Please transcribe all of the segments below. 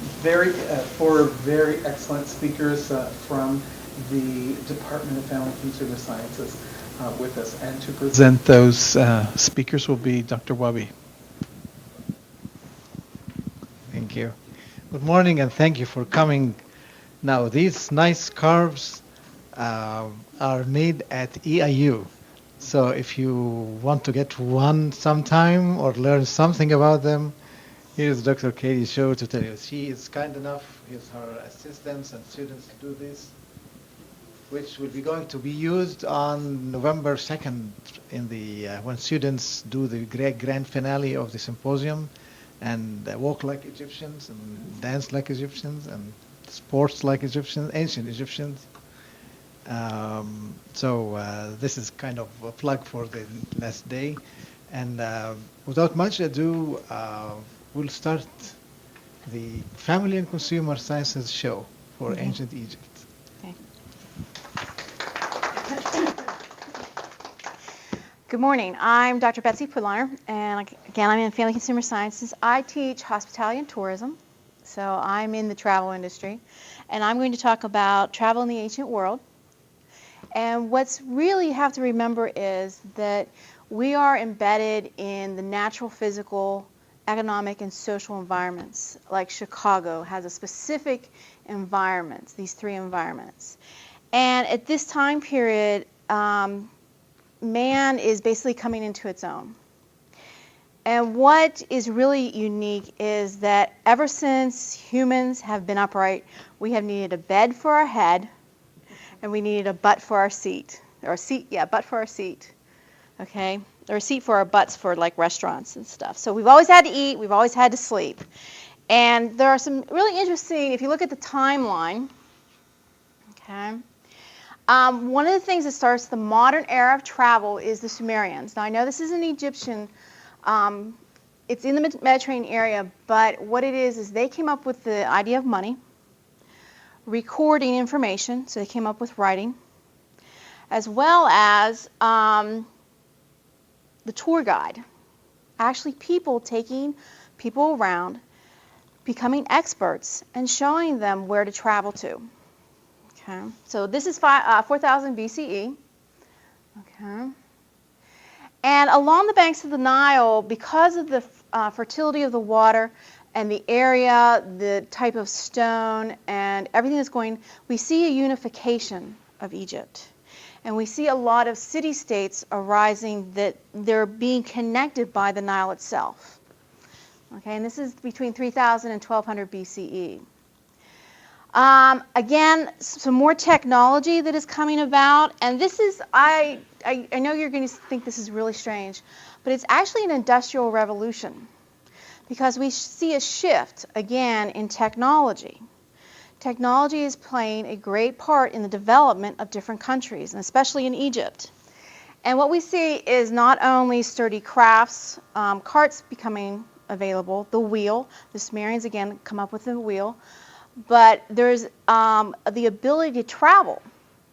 four very excellent speakers from the Department of Family Consumer Sciences with us. And to present those speakers will be Dr. Wabi. Thank you. Good morning, and thank you for coming. Now, these nice scarves are made at EIU. So if you want to get one sometime or learn something about them, here's Dr. Katie Shaw to tell you. She is kind enough, here's her assistants and students to do this, which will be going to be used on November 2nd in the when students do the grand finale of the symposium and walk like Egyptians and dance like Egyptians and sports like Egyptians, ancient Egyptians. So this is kind of a plug for the last day. And without much ado, we'll start the Family and Consumer Sciences show for Ancient Egypt. Okay. Good morning. I'm Dr. Betsy Pudliner, and again, I'm in Family Consumer Sciences. I teach hospitality and tourism, so I'm in the travel industry, and I'm going to talk about travel in the ancient world. And what's really you have to remember is that we are embedded in the natural, physical, economic, and social environments. Like Chicago has a specific environment, these three environments. And at this time period, man is basically coming into its own. And what is really unique is that ever since humans have been upright, we have needed a bed for our head, and we needed a butt for our seat. Or a seat, yeah, butt for our seat. Okay? Or a seat for our butts for like restaurants and stuff. So we've always had to eat, we've always had to sleep. And there are some really interesting, if you look at the timeline, okay, one of the things that starts the modern era of travel is the Sumerians. Now I know this is an Egyptian, it's in the Mediterranean area, but what it is they came up with the idea of money, recording information, so they came up with writing, as well as the tour guide. Actually people taking people around, becoming experts, and showing them where to travel to. Okay, so this is 4000 BCE. Okay, and along the banks of the Nile, because of the fertility of the water and the area, the type of stone, and everything that's going, we see a unification of Egypt. And we see a lot of city-states arising that they're being connected by the Nile itself. Okay, and this is between 3000 and 1200 BCE. Again, some more technology that is coming about, and this is, I know you're going to think this is really strange, but it's actually an industrial revolution because we see a shift, again, in technology. Technology is playing a great part in the development of different countries, and especially in Egypt. And what we see is not only sturdy crafts, carts becoming available, the wheel, the Sumerians again come up with the wheel, but there's the ability to travel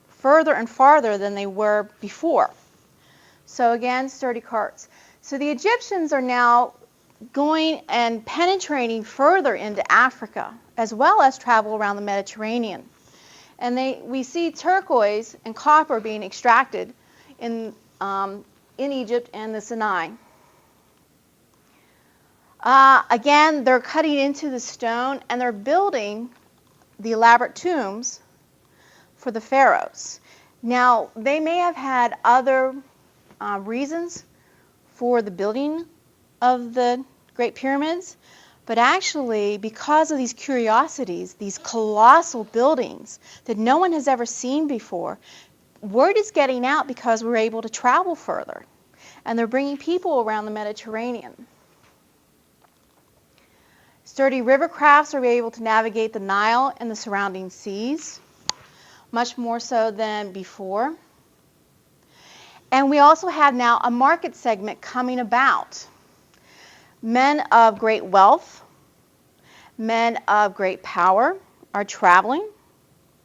further and farther than they were before. So again, sturdy carts. So the Egyptians are now going and penetrating further into Africa, as well as travel around the Mediterranean. And we see turquoise and copper being extracted in Egypt and the Sinai. Again, they're cutting into the stone and they're building the elaborate tombs for the pharaohs. Now, they may have had other reasons for the building of the Great Pyramids, but actually, because of these curiosities, these colossal buildings that no one has ever seen before, word is getting out because we're able to travel further. And they're bringing people around the Mediterranean. Sturdy river crafts are able to navigate the Nile and the surrounding seas, much more so than before. And we also have now a market segment coming about. Men of great wealth, men of great power are traveling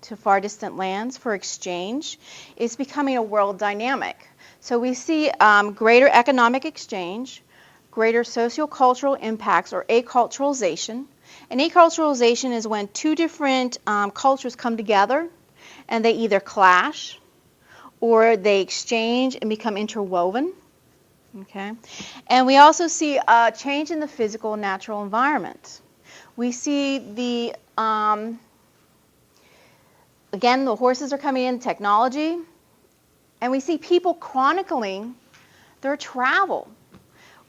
to far distant lands for exchange. It's becoming a world dynamic. So we see greater economic exchange, greater sociocultural impacts or acculturalization, And aculturalization is when two different cultures come together and they either clash or they exchange and become interwoven. Okay? And we also see a change in the physical and natural environment. We see again, the horses are coming in, technology, and we see people chronicling their travel.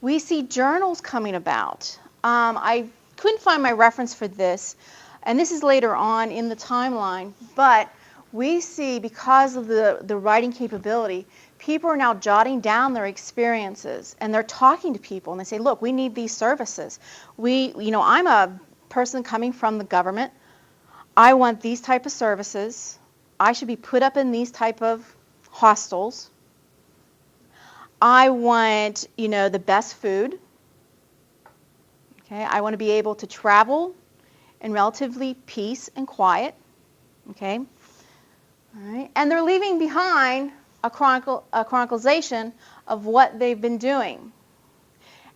We see journals coming about. I couldn't find my reference for this, and this is later on in the timeline, but we see, because of the writing capability, people are now jotting down their experiences, and they're talking to people, and they say, look, we need these services. I'm a person coming from the government. I want these type of services. I should be put up in these type of hostels. I want, the best food. Okay, I want to be able to travel in relatively peace and quiet. Okay, all right, and they're leaving behind a chronicalization of what they've been doing.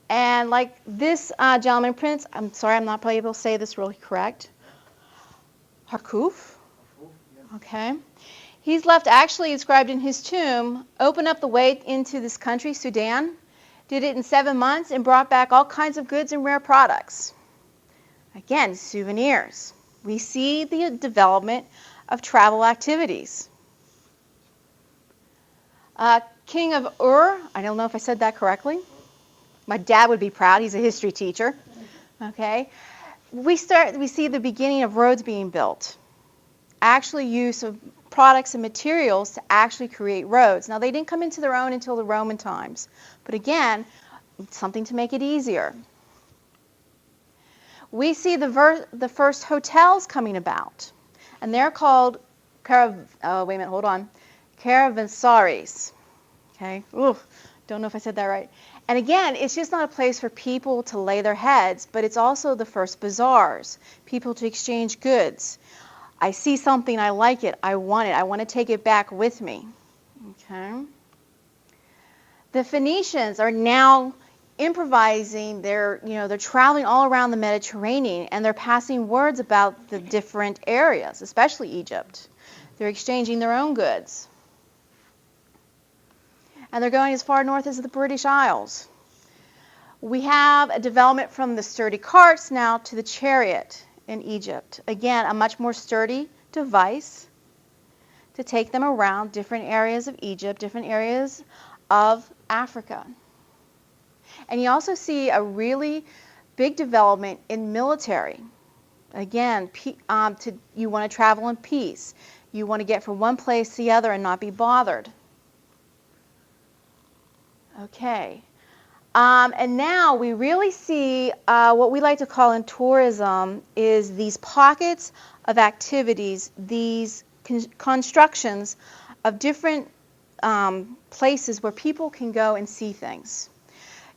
And like this gentleman, Prince, I'm sorry, I'm not probably able to say this really correct. Harkuf. Okay. He's left, actually inscribed in his tomb, opened up the way into this country, Sudan, did it in 7 months, and brought back all kinds of goods and rare products. Again, souvenirs. We see the development of travel activities. King of Ur, I don't know if I said that correctly. My dad would be proud. He's a history teacher. Okay. We see the beginning of roads being built. Actually use of products and materials to actually create roads. Now, they didn't come into their own until the Roman times. But again, something to make it easier. We see the first hotels coming about. And they're called caravansaries. Okay? Ooh, don't know if I said that right. And again, it's just not a place for people to lay their heads, but it's also the first bazaars, people to exchange goods. I see something, I like it, I want to take it back with me. Okay. The Phoenicians are now improvising, they're traveling all around the Mediterranean, and they're passing words about the different areas, especially Egypt. They're exchanging their own goods. And they're going as far north as the British Isles. We have a development from the sturdy carts now to the chariot in Egypt. Again, a much more sturdy device to take them around different areas of Egypt, different areas of Africa. And you also see a really big development in military. Again, you want to travel in peace. You want to get from one place to the other and not be bothered. Okay. And now we really see what we like to call in tourism is these pockets of activities, these constructions of different places where people can go and see things.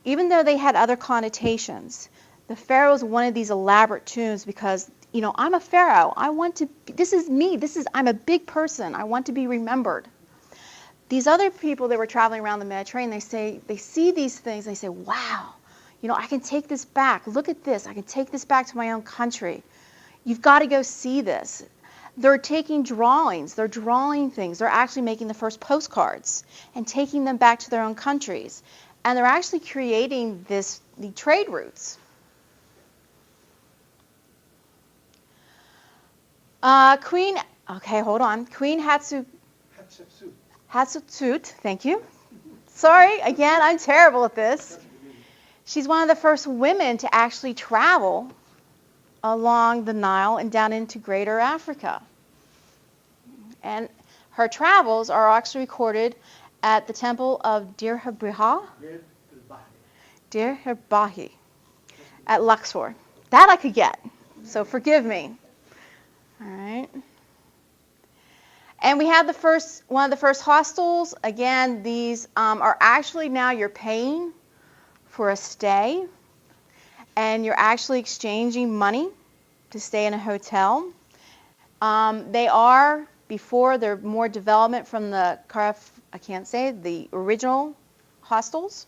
Even though they had other connotations, the pharaohs wanted these elaborate tombs because, I'm a pharaoh. This is me. I'm a big person. I want to be remembered. These other people that were traveling around the Mediterranean, they see these things, they say, wow, I can take this back. Look at this. I can take this back to my own country. You've got to go see this. They're taking drawings. They're drawing things. They're actually making the first postcards and taking them back to their own countries. And they're actually creating the trade routes. Queen Hatshepsut, thank you. Sorry, again, I'm terrible at this. She's one of the first women to actually travel along the Nile and down into Greater Africa. And her travels are actually recorded at the temple of Dir Herbahi at Luxor. That I could get, so forgive me. All right. And we have one of the first hostels. Again, these are actually now you're paying for a stay, and you're actually exchanging money to stay in a hotel. They're more development from the original hostels.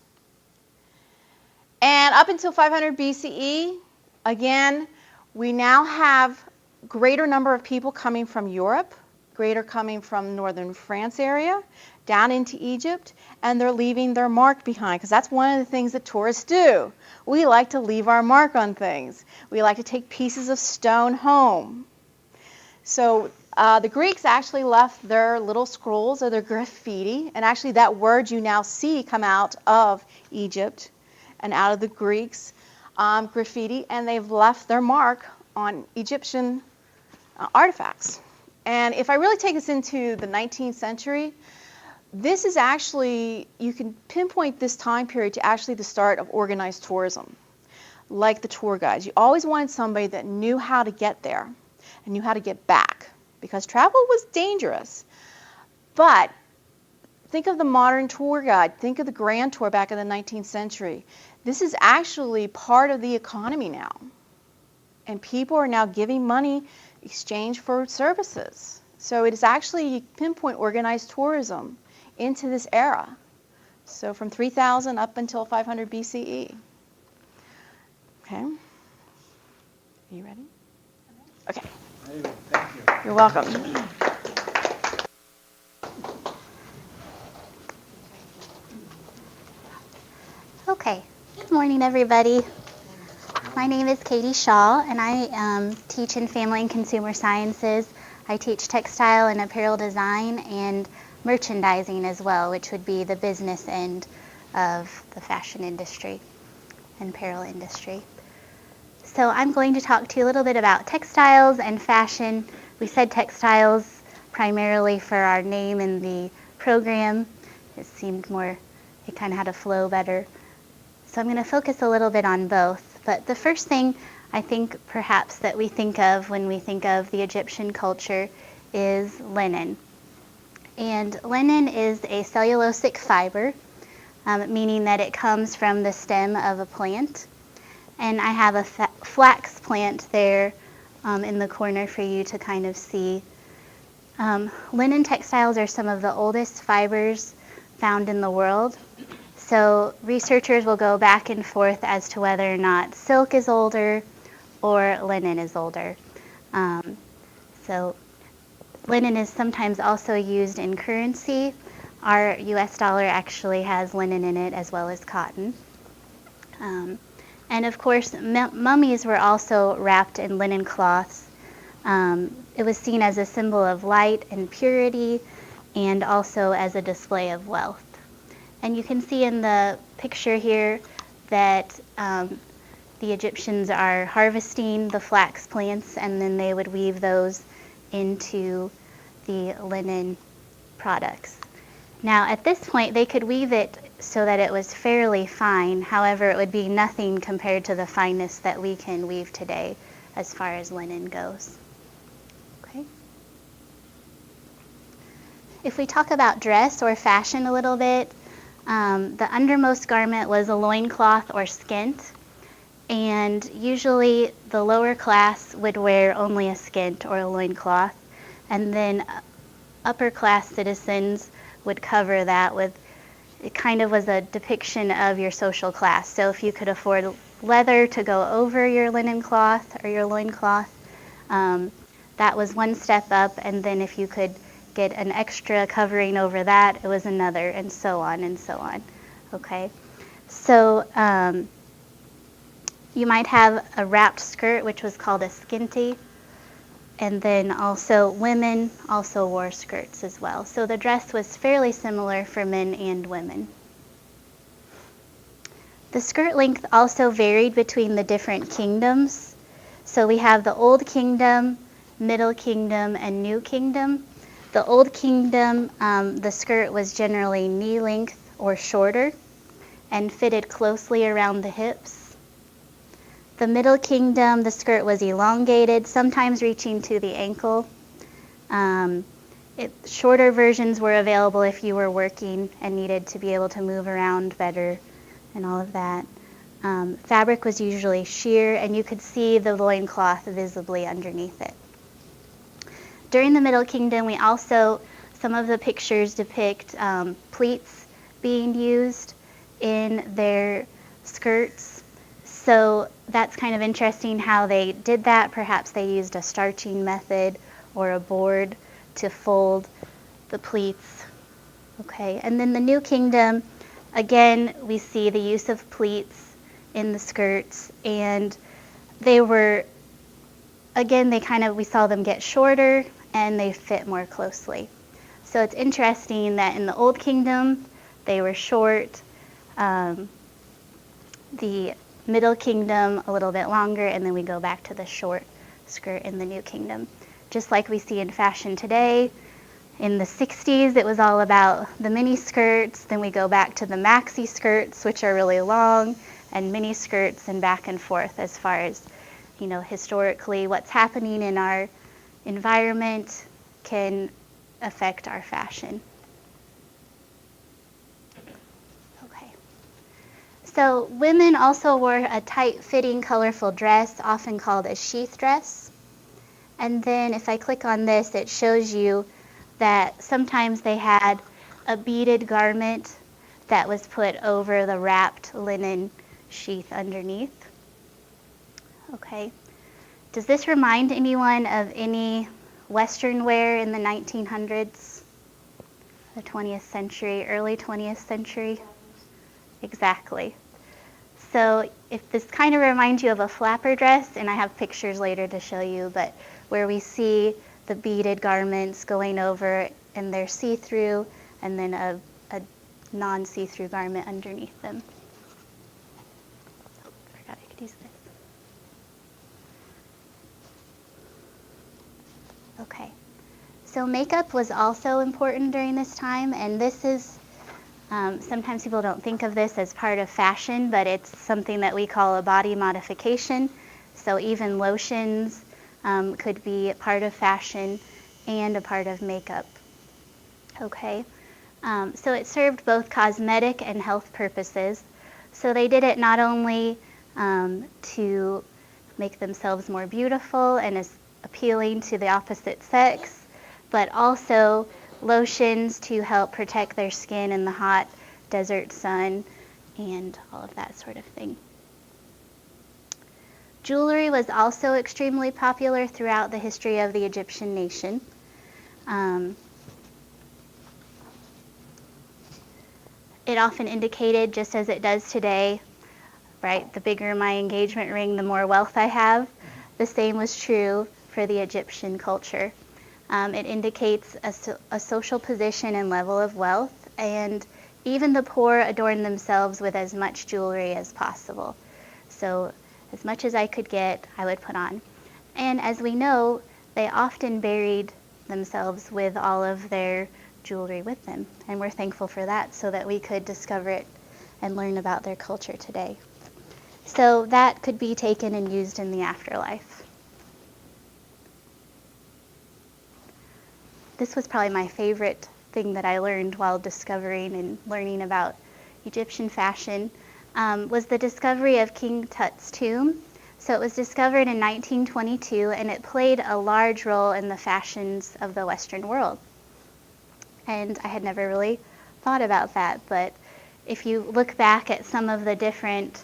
And up until 500 BCE, again, We now have greater number of people coming from Europe, greater coming from northern France area, down into Egypt, and they're leaving their mark behind, because that's one of the things that tourists do. We like to leave our mark on things. We like to take pieces of stone home. So the Greeks actually left their little scrolls or their graffiti, and actually that word you now see come out of Egypt and out of the Greeks, graffiti, and they've left their mark on Egyptian artifacts. And if I really take us into the 19th century, this is actually, you can pinpoint this time period to actually the start of organized tourism, like the tour guides. You always wanted somebody that knew how to get there and knew how to get back, because travel was dangerous. But think of the modern tour guide. Think of the Grand Tour back in the 19th century. This is actually part of the economy now. And people are now giving money in exchange for services. So it is actually, you pinpoint organized tourism into this era. So from 3000 up until 500 BCE. Okay. Are you ready? Okay. Thank you. You're welcome. Okay, good morning everybody. My name is Katie Shaw and I teach in Family and Consumer Sciences. I teach textile and apparel design and merchandising as well, which would be the business end of the fashion industry and apparel industry. So I'm going to talk to you a little bit about textiles and fashion. We said textiles primarily for our name in the program. It seemed more, it kind of had a flow better. So I'm going to focus a little bit on both. But the first thing I think perhaps that we think of when we think of the Egyptian culture is linen. And linen is a cellulosic fiber, meaning that it comes from the stem of a plant. And I have a flax plant there in the corner for you to kind of see. Linen textiles are some of the oldest fibers found in the world. So researchers will go back and forth as to whether or not silk is older or linen is older. So linen is sometimes also used in currency. Our US dollar actually has linen in it as well as cotton. And of course, mummies were also wrapped in linen cloths. It was seen as a symbol of light and purity and also as a display of wealth. And you can see in the picture here that the Egyptians are harvesting the flax plants and then they would weave those into the linen products. Now at this point they could weave it so that it was fairly fine. However, it would be nothing compared to the fineness that we can weave today as far as linen goes. Okay. If we talk about dress or fashion a little bit, the undermost garment was a loincloth or skint, and usually the lower class would wear only a skint or a loincloth, and then upper class citizens would cover that with, it kind of was a depiction of your social class. So if you could afford leather to go over your linen cloth or your loincloth, that was one step up, and then if you could get an extra covering over that, it was another, and so on and so on. Okay, so you might have a wrapped skirt, which was called a skinty, and then also women also wore skirts as well. So the dress was fairly similar for men and women. The skirt length also varied between the different kingdoms. So we have the Old Kingdom, Middle Kingdom, and New Kingdom. The Old Kingdom, the skirt was generally knee length or shorter and fitted closely around the hips. The Middle Kingdom, the skirt was elongated, sometimes reaching to the ankle. Shorter versions were available if you were working and needed to be able to move around better and all of that. Fabric was usually sheer, and you could see the loincloth visibly underneath it. During the Middle Kingdom, we also, some of the pictures depict pleats being used in their skirts. So that's kind of interesting how they did that. Perhaps they used a starching method or a board to fold the pleats. Okay, and then the New Kingdom, again, we see the use of pleats in the skirts, and they were, again, we saw them get shorter and they fit more closely. So it's interesting that in the Old Kingdom, they were short. The Middle Kingdom, a little bit longer, and then we go back to the short skirt in the New Kingdom. Just like we see in fashion today, in the 60s, it was all about the mini skirts. Then we go back to the maxi skirts, which are really long, and mini skirts, and back and forth as far as, historically what's happening in our environment can affect our fashion. Okay. So women also wore a tight-fitting, colorful dress, often called a sheath dress. And then if I click on this, it shows you that sometimes they had a beaded garment that was put over the wrapped linen sheath underneath. Okay. Does this remind anyone of any Western wear in the 1900s, the 20th century, early 20th century? Exactly. So if this kind of reminds you of a flapper dress, and I have pictures later to show you, but where we see the beaded garments going over and they're see-through, and then a non-see-through garment underneath them. Oh, forgot I could use this. Okay. So makeup was also important during this time, and this is, sometimes people don't think of this as part of fashion, but it's something that we call a body modification. So even lotions could be a part of fashion and a part of makeup. Okay. So it served both cosmetic and health purposes. So they did it not only to make themselves more beautiful and as appealing to the opposite sex, but also lotions to help protect their skin in the hot desert sun and all of that sort of thing. Jewelry was also extremely popular throughout the history of the Egyptian nation. It often indicated, just as it does today, right, the bigger my engagement ring, the more wealth I have. The same was true for the Egyptian culture. It indicates a social position and level of wealth, and even the poor adorned themselves with as much jewelry as possible. So as much as I could get, I would put on. And as we know, they often buried themselves with all of their jewelry with them, and we're thankful for that so that we could discover it and learn about their culture today. So that could be taken and used in the afterlife. This was probably my favorite thing that I learned while discovering and learning about Egyptian fashion, was the discovery of King Tut's tomb. So it was discovered in 1922, and it played a large role in the fashions of the Western world. And I had never really thought about that, but if you look back at some of the different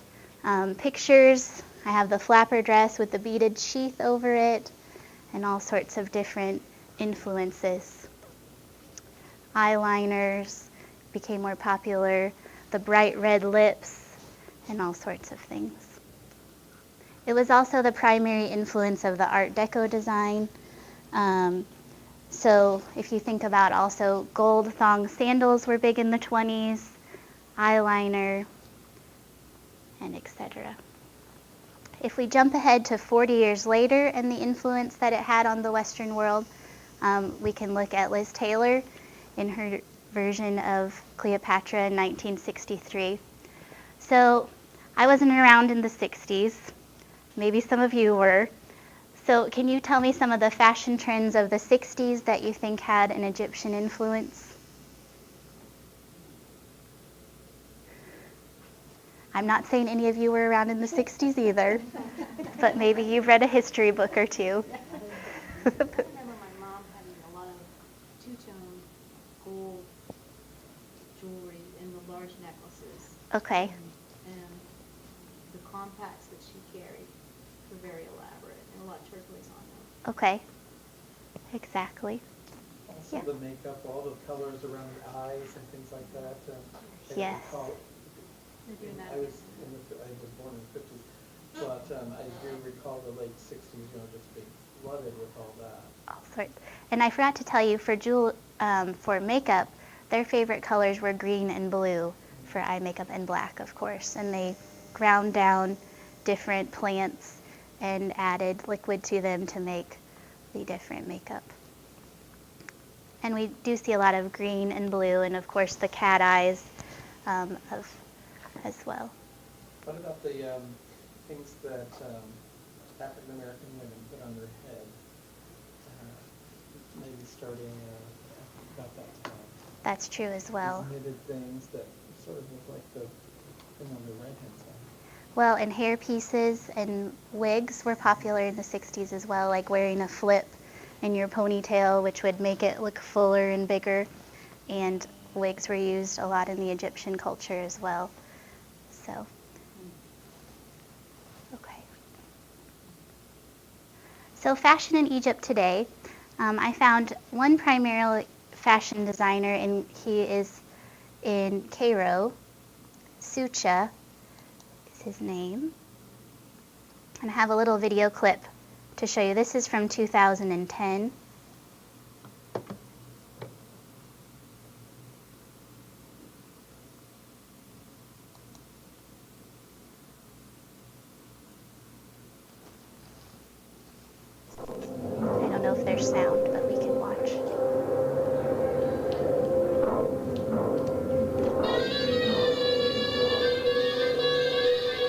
pictures, I have the flapper dress with the beaded sheath over it, and all sorts of different influences. Eyeliners became more popular, the bright red lips, and all sorts of things. It was also the primary influence of the Art Deco design. So if you think about also gold thong sandals were big in the 20s, eyeliner, and etc. If we jump ahead to 40 years later and the influence that it had on the Western world, we can look at Liz Taylor in her version of Cleopatra in 1963. So I wasn't around in the 60s. Maybe some of you were. So can you tell me some of the fashion trends of the 60s that you think had an Egyptian influence? I'm not saying any of you were around in the 60s either, but maybe you've read a history book or two. I remember my mom having a lot of two-tone gold jewelry in the large necklaces. Okay. And the compacts that very elaborate and a lot of turquoise on them. Okay. Exactly. Also Yeah. the makeup, all the colors around the eyes and things like that. I Yes. recall- They're doing that. I was born in the 50s, but I do recall the late 60s, just being flooded with all that. All sorts. And I forgot to tell you, for makeup, their favorite colors were green and blue for eye makeup, and black, of course. And they ground down different plants and added liquid to them to make the different makeup. And we do see a lot of green and blue, and of course the cat eyes as well. What about the things that African American women put on their head? Maybe starting about that time. That's true as well. These knitted things that sort of look like the thing on the right hand side. Well, and hair pieces and wigs were popular in the 60s as well, like wearing a flip in your ponytail, which would make it look fuller and bigger. And wigs were used a lot in the Egyptian culture as well. So, okay. So fashion in Egypt today, I found one primarily fashion designer, and he is in Cairo. Sucha is his name. And I have a little video clip to show you. This is from 2010. I don't know if there's sound, but we can watch.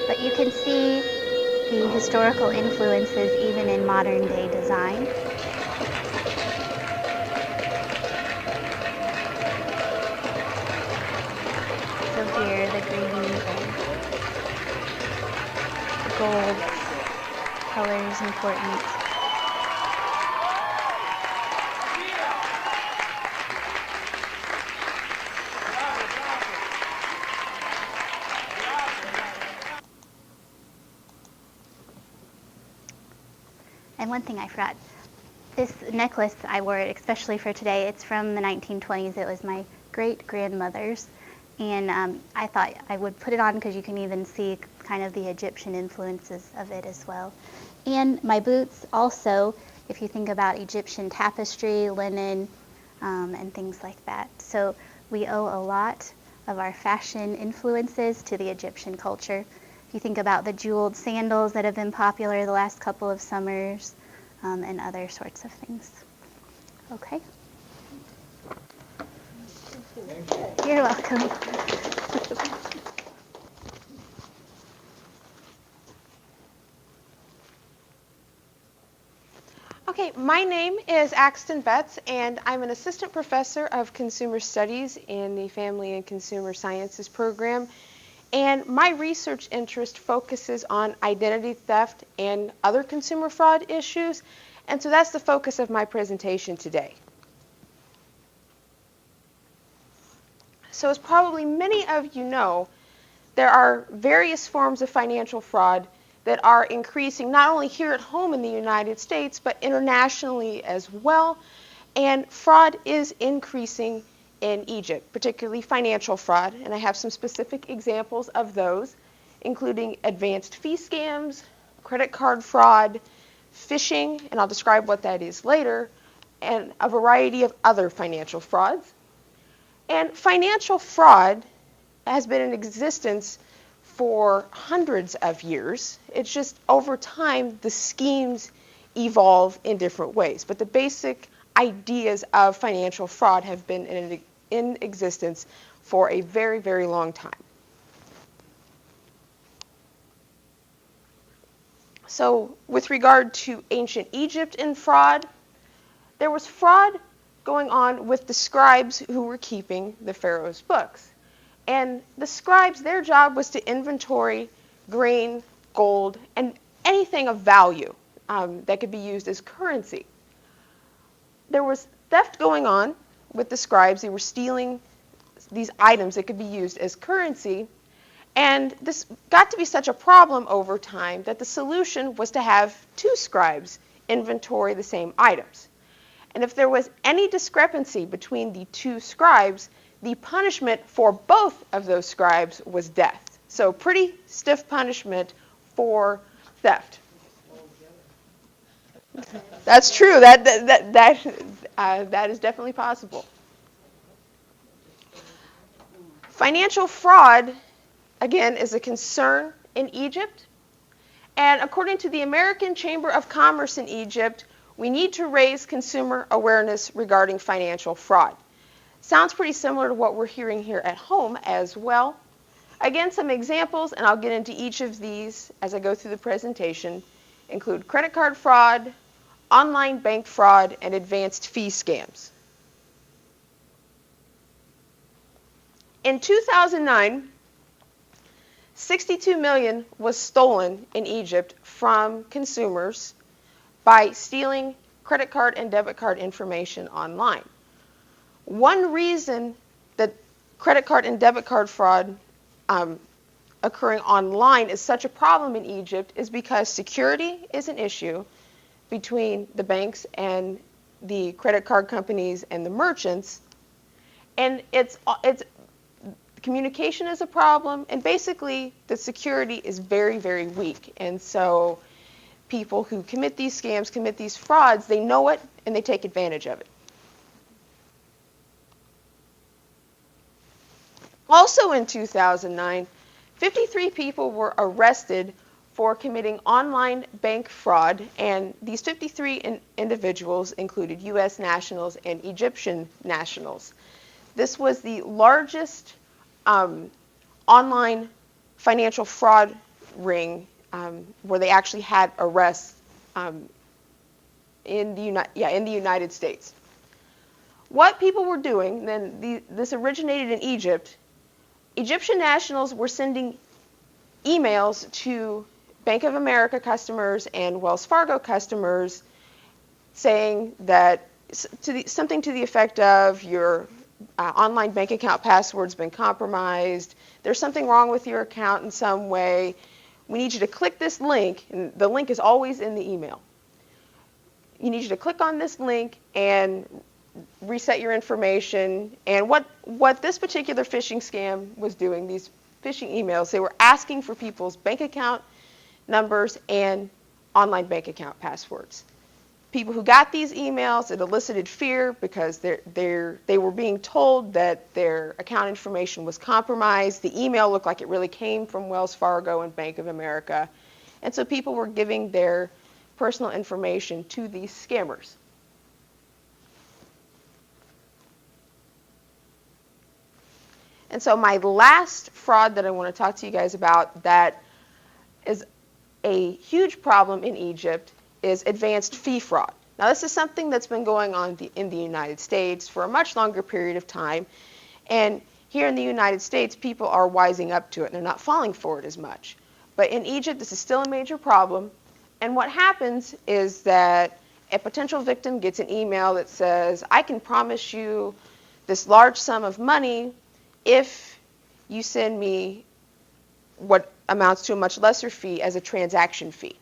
But you can see the historical influences even in modern day design. So here the green and gold color is important. And one thing I forgot, this necklace I wore especially for today, it's from the 1920s. It was my great-grandmother's. And I thought I would put it on because you can even see kind of the Egyptian influences of it as well. And my boots also, if you think about Egyptian tapestry, linen, and things like that. So we owe a lot of our fashion influences to the Egyptian culture. If you think about the jeweled sandals that have been popular the last couple of summers, and other sorts of things. Okay? You're welcome. Okay, my name is Axton Betts, and I'm an assistant professor of consumer studies in the Family and Consumer Sciences program. And my research interest focuses on identity theft and other consumer fraud issues. And so that's the focus of my presentation today. So as probably many of you know, there are various forms of financial fraud that are increasing not only here at home in the United States, but internationally as well. And fraud is increasing in Egypt, particularly financial fraud. And I have some specific examples of those, including advanced fee scams, credit card fraud, phishing, and I'll describe what that is later, and a variety of other financial frauds. And financial fraud has been in existence for hundreds of years. It's just over time the schemes evolve in different ways. But the basic ideas of financial fraud have been in existence for a very, very long time. So with regard to ancient Egypt and fraud, there was fraud going on with the scribes who were keeping the pharaoh's books. And the scribes, their job was to inventory grain, gold, and anything of value that could be used as currency. There was theft going on with the scribes. They were stealing these items that could be used as currency. And this got to be such a problem over time that the solution was to have two scribes inventory the same items. And if there was any discrepancy between the two scribes, the punishment for both of those scribes was death. So pretty stiff punishment for theft. That's true. That is definitely possible. Financial fraud, again, is a concern in Egypt. And according to the American Chamber of Commerce in Egypt, we need to raise consumer awareness regarding financial fraud. Sounds pretty similar to what we're hearing here at home as well. Again, some examples, and I'll get into each of these as I go through the presentation, include credit card fraud, online bank fraud, and advanced fee scams. In 2009, 62 million was stolen in Egypt from consumers by stealing credit card and debit card information online. One reason that credit card and debit card fraud occurring online is such a problem in Egypt is because security is an issue between the banks and the credit card companies and the merchants, and it's communication is a problem, and basically the security is very, very weak. And so people who commit these scams, commit these frauds, they know it and they take advantage of it. Also in 2009, 53 people were arrested for committing online bank fraud, and these 53 individuals included U.S. nationals and Egyptian nationals. This was the largest online financial fraud ring where they actually had arrests in the United States. What people were doing, this originated in Egypt. Egyptian nationals were sending emails to Bank of America customers and Wells Fargo customers saying that something to the effect of your online bank account password's been compromised, there's something wrong with your account in some way, we need you to click this link, and the link is always in the email. You need you to click on this link and reset your information. And what this particular phishing scam was doing, these phishing emails, they were asking for people's bank account numbers and online bank account passwords. People who got these emails, it elicited fear because they were being told that their account information was compromised. The email looked like it really came from Wells Fargo and Bank of America. And so people were giving their personal information to these scammers. And so my last fraud that I want to talk to you guys about that is a huge problem in Egypt is advanced fee fraud. Now, this is something that's been going on in the United States for a much longer period of time. And here in the United States, people are wising up to it. They're not falling for it as much. But in Egypt, this is still a major problem. And what happens is that a potential victim gets an email that says, I can promise you this large sum of money if you send me what amounts to a much lesser fee as a transaction fee.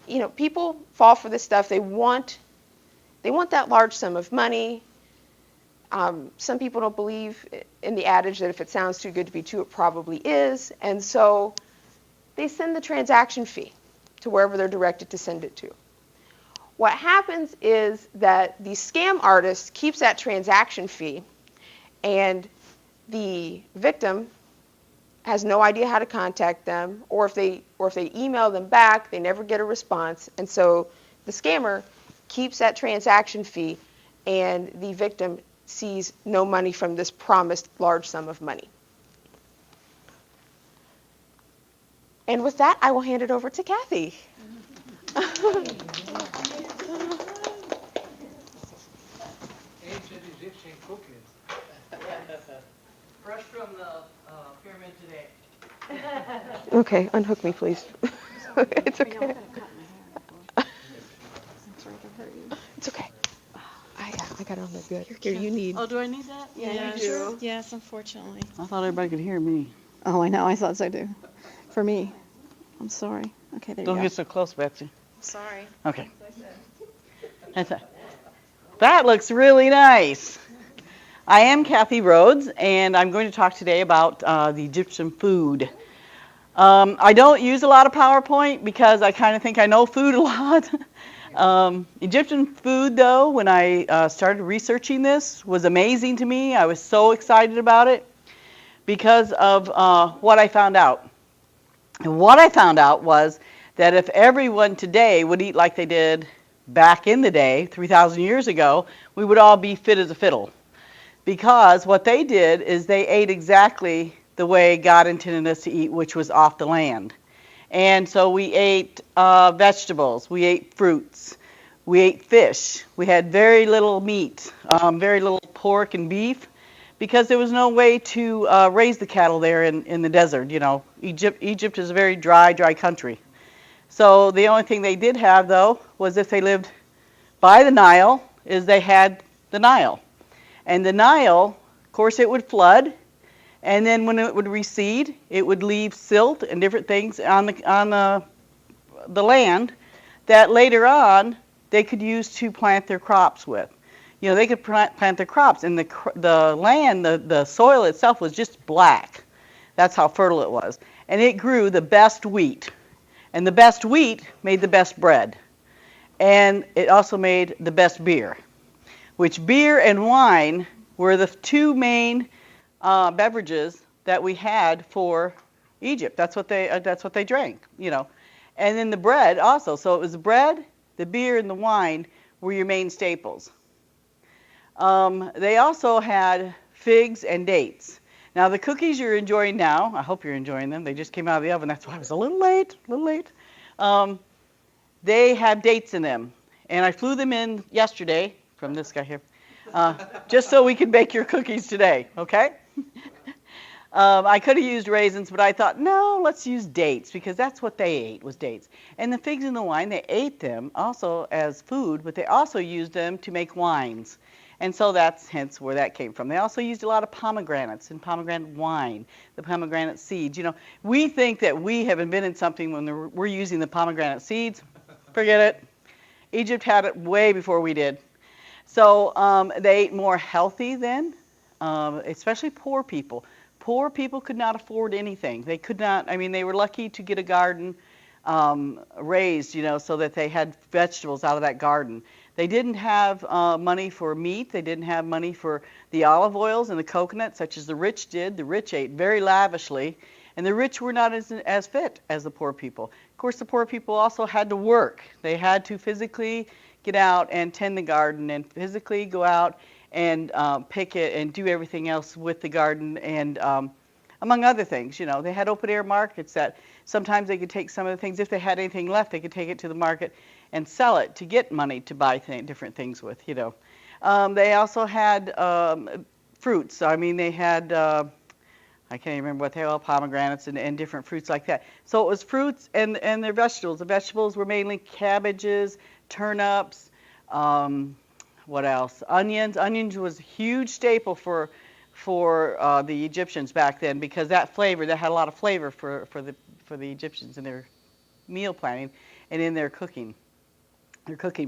You know, people fall for this stuff. They want that large sum of money. Some people don't believe in the adage that if it sounds too good to be true, it probably is. And so they send the transaction fee to wherever they're directed to send it to. What happens is that the scam artist keeps that transaction fee, and the victim has no idea how to contact them, or if they email them back, they never get a response. And so the scammer keeps that transaction fee, and the victim sees no money from this promised large sum of money. And with that, I will hand it over to Kathy. Ancient Egyptian cookies. Fresh from the pyramid today. Okay, unhook me, please. It's okay. It's okay. I got it on there good. Here, you need. Oh, do I need that? Yeah, you do. Yes, unfortunately. I thought everybody could hear me. Oh, I know. I thought so too. For me. I'm sorry. Okay, there Don't you go. get so close, Betsy. Sorry. Okay. That looks really nice. I am Kathy Rhodes, and I'm going to talk today about the Egyptian food. I don't use a lot of PowerPoint because I kind of think I know food a lot. Egyptian food, though, when I started researching this, was amazing to me. I was so excited about it because of what I found out. And what I found out was that if everyone today would eat like they did back in the day, 3,000 years ago, we would all be fit as a fiddle. Because what they did is they ate exactly the way God intended us to eat, which was off the land. And so we ate vegetables, we ate fruits, we ate fish. We had very little meat, very little pork and beef, because there was no way to raise the cattle there in the desert. You know, Egypt is a very dry country. So the only thing they did have, though, was if they lived by the Nile, is they had the Nile. And the Nile, of course, it would flood, and then when it would recede, it would leave silt and different things on the land that later on they could use to plant their crops with. You know, they could plant their crops, and the land, the soil itself was just black. That's how fertile it was. And it grew the best wheat. And the best wheat made the best bread. And it also made the best beer, which beer and wine were the two main beverages that we had for Egypt. That's what they drank, you know. And then the bread also. So it was the bread, the beer, and the wine were your main staples. They also had figs and dates. Now the cookies you're enjoying now, I hope you're enjoying them. They just came out of the oven. That's why I was a little late. They have dates in them. And I flew them in yesterday from this guy here, just so we could bake your cookies today, okay? I could have used raisins, but I thought, no, let's use dates, because that's what they ate, was dates. And the figs and the wine, they ate them also as food, but they also used them to make wines. And so that's hence where that came from. They also used a lot of pomegranates and pomegranate wine, the pomegranate seeds. You know, we think that we have invented something when we're using the pomegranate seeds. Forget it. Egypt had it way before we did. So they ate more healthy then, especially poor people. Poor people could not afford anything. They could not, I mean, they were lucky to get a garden raised, you know, so that they had vegetables out of that garden. They didn't have money for meat. They didn't have money for the olive oils and the coconut, such as the rich did. The rich ate very lavishly, and the rich were not as fit as the poor people. Of course, the poor people also had to work. They had to physically get out and tend the garden and physically go out and pick it and do everything else with the garden and among other things. You know, they had open air markets that sometimes they could take some of the things, if they had anything left, they could take it to the market and sell it to get money to buy different things with, you know. They also had fruits. I mean, they had, I can't even remember what they were, pomegranates and different fruits like that. So it was fruits and their vegetables. The vegetables were mainly cabbages, turnips, what else? Onions. Onions was a huge staple for the Egyptians back then, because that had a lot of flavor for the Egyptians in their meal planning and in their cooking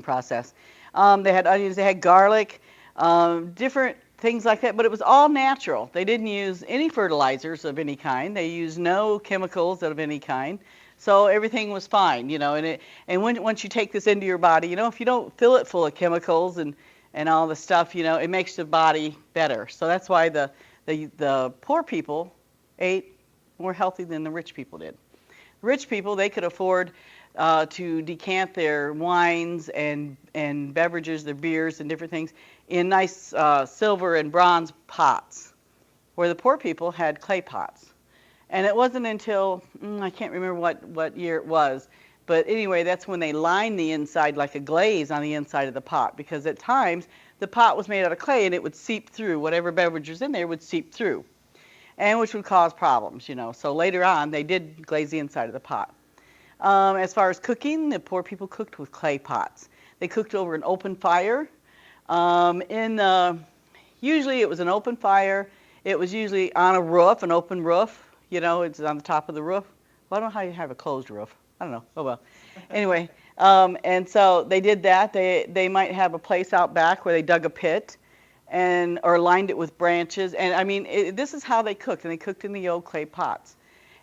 process. They had onions, they had garlic, different things like that, but it was all natural. They didn't use any fertilizers of any kind. They used no chemicals of any kind. So everything was fine, you know. And once you take this into your body, you know, if you don't fill it full of chemicals and all the stuff, you know, it makes the body better. So that's why the poor people ate more healthy than the rich people did. Rich people, they could afford to decant their wines and beverages, their beers and different things in nice silver and bronze pots, where the poor people had clay pots. And it wasn't until, I can't remember what year it was, but anyway, that's when they lined the inside like a glaze on the inside of the pot, because at times the pot was made out of clay and it would seep through. Whatever beverage was in there would seep through, and which would cause problems, you know. So later on, they did glaze the inside of the pot. As far as cooking, the poor people cooked with clay pots. They cooked over an open fire. Usually it was an open fire. It was usually on a roof, an open roof. You know, it's on the top of the roof. Well, I don't know how you have a closed roof. I don't know. Oh well. Anyway, and so they did that. They might have a place out back where they dug a pit, or lined it with branches. And I mean, this is how they cooked. And they cooked in the old clay pots.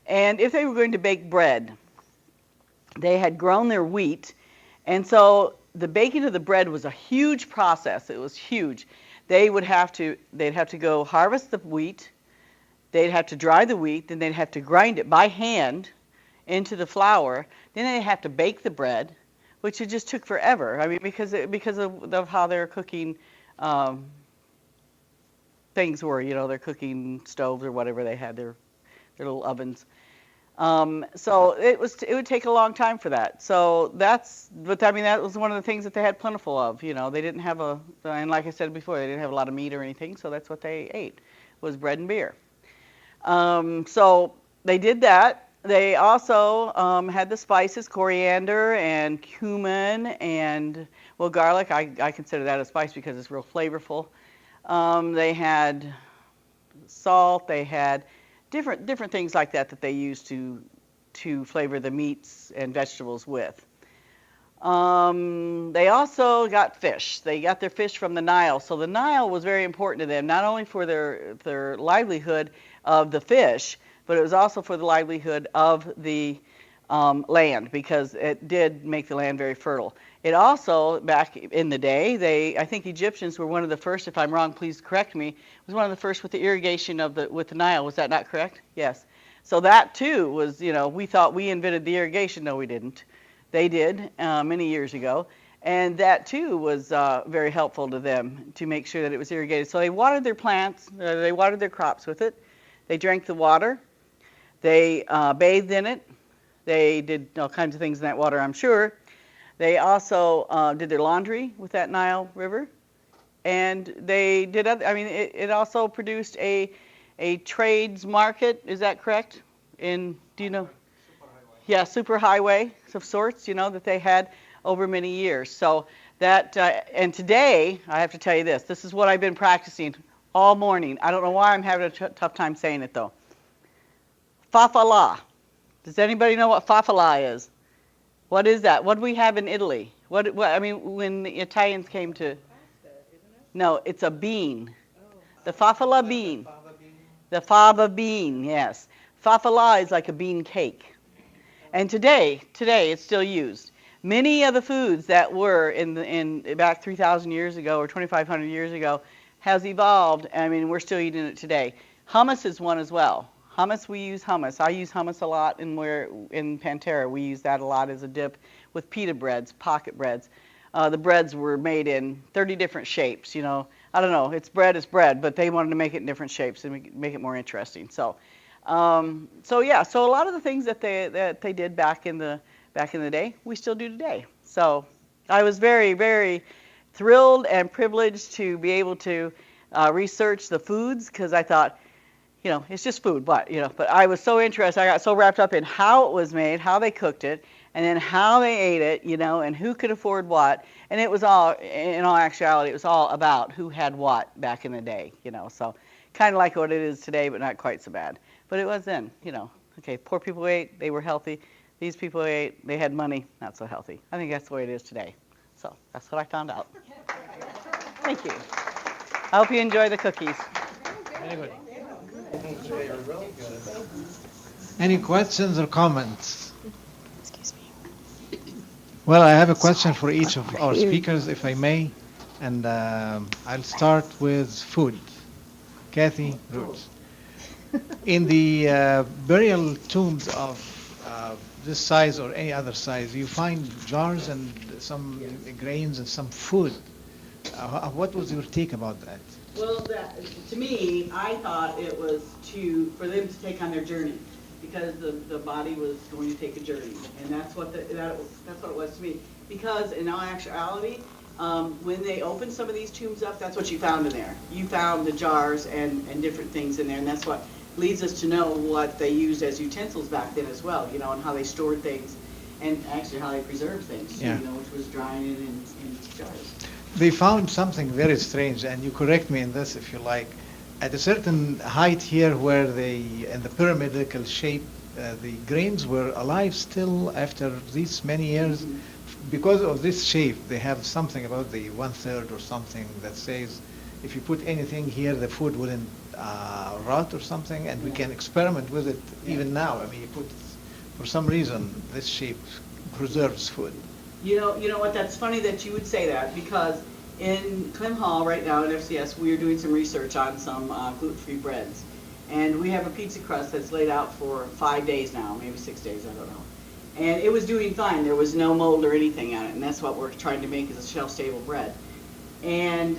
And if they were going to bake bread, they had grown their wheat, and so the baking of the bread was a huge process. It was huge. They'd have to go harvest the wheat. They'd have to dry the wheat, then they'd have to grind it by hand into the flour. Then they'd have to bake the bread, which it just took forever. I mean, because of how their cooking things were. You know, their cooking stoves or whatever they had, their little ovens. So it would take a long time for that. So that was one of the things that they had plentiful of. You know, they didn't have and like I said before, they didn't have a lot of meat or anything, so that's what they ate, was bread and beer. So they did that. They also had the spices, coriander and cumin and, well, garlic. I consider that a spice because it's real flavorful. They had salt. They had different things like that they used to flavor the meats and vegetables with. They also got fish. They got their fish from the Nile. So the Nile was very important to them, not only for their livelihood of the fish, but it was also for the livelihood of the land, because it did make the land very fertile. It also, back in the day, I think Egyptians were one of the first, if I'm wrong, please correct me, was one of the first with the irrigation with the Nile. Was that not correct? Yes. So that too was, you know, we thought we invented the irrigation. No, we didn't. They did many years ago. And that too was very helpful to them to make sure that it was irrigated. So they watered their plants, they watered their crops with it. They drank the water. They bathed in it. They did all kinds of things in that water, I'm sure. They also did their laundry with that Nile River. And they did it also produced a trades market, is that correct? Do you know? Yeah, superhighway of sorts, you know, that they had over many years. So that, and today, I have to tell you this is what I've been practicing all morning. I don't know why I'm having a tough time saying it though. Fafala. Does anybody know what fafala is? What is that? What do we have in Italy? When the Italians came to... No, it's a bean. The fafala bean. The fava bean, yes. Fafala is like a bean cake. And today it's still used. Many of the foods that were back 3,000 years ago or 2,500 years ago has evolved. I mean, we're still eating it today. Hummus is one as well. Hummus, we use hummus. I use hummus a lot in Pantera. We use that a lot as a dip with pita breads, pocket breads. The breads were made in 30 different shapes, you know. I don't know, it's bread, but they wanted to make it in different shapes and make it more interesting. So yeah, so a lot of the things that they did back in the day, we still do today. So I was very, very thrilled and privileged to be able to research the foods, because I thought, you know, it's just food, but I was so interested. I got so wrapped up in how it was made, how they cooked it, and then how they ate it, you know, and who could afford what. And it was all, in all actuality, it was all about who had what back in the day, you know. So kind of like what it is today, but not quite so bad. But it was then, you know. Okay, poor people ate, they were healthy. These people ate, they had money, not so healthy. I think that's the way it is today. So that's what I found out. Thank you. I hope you enjoy the cookies. Very good. Any questions or comments? Excuse me. Well, I have a question for each of our speakers, if I may, and I'll start with food. Kathy, Ruth. In the burial tombs of this size or any other size, you find jars and some grains and some food. What was your take about that? Well, to me, I thought it was for them to take on their journey, because the body was going to take a journey, and that's what it was to me. Because in all actuality, when they opened some of these tombs up, that's what you found in there. You found the jars and different things in there, and that's what leads us to know what they used as utensils back then as well, you know, and how they stored things. and actually how they preserve things, too, Yeah. which was drying it in jars. They found something very strange, and you correct me in this if you like. At a certain height here, where in the pyramidal shape, the grains were alive still after these many years. Mhm. Because of this shape, they have something about the 1/3 or something that says if you put anything here, the food wouldn't rot or something, and we can experiment with it even now. I mean, you put, for some reason, this shape preserves food. You know what? That's funny that you would say that, because in Clem Hall right now at FCS, we are doing some research on some gluten-free breads, and we have a pizza crust that's laid out for 5 days now, maybe 6 days, I don't know. And it was doing fine. There was no mold or anything on it, and that's what we're trying to make is a shelf-stable bread. And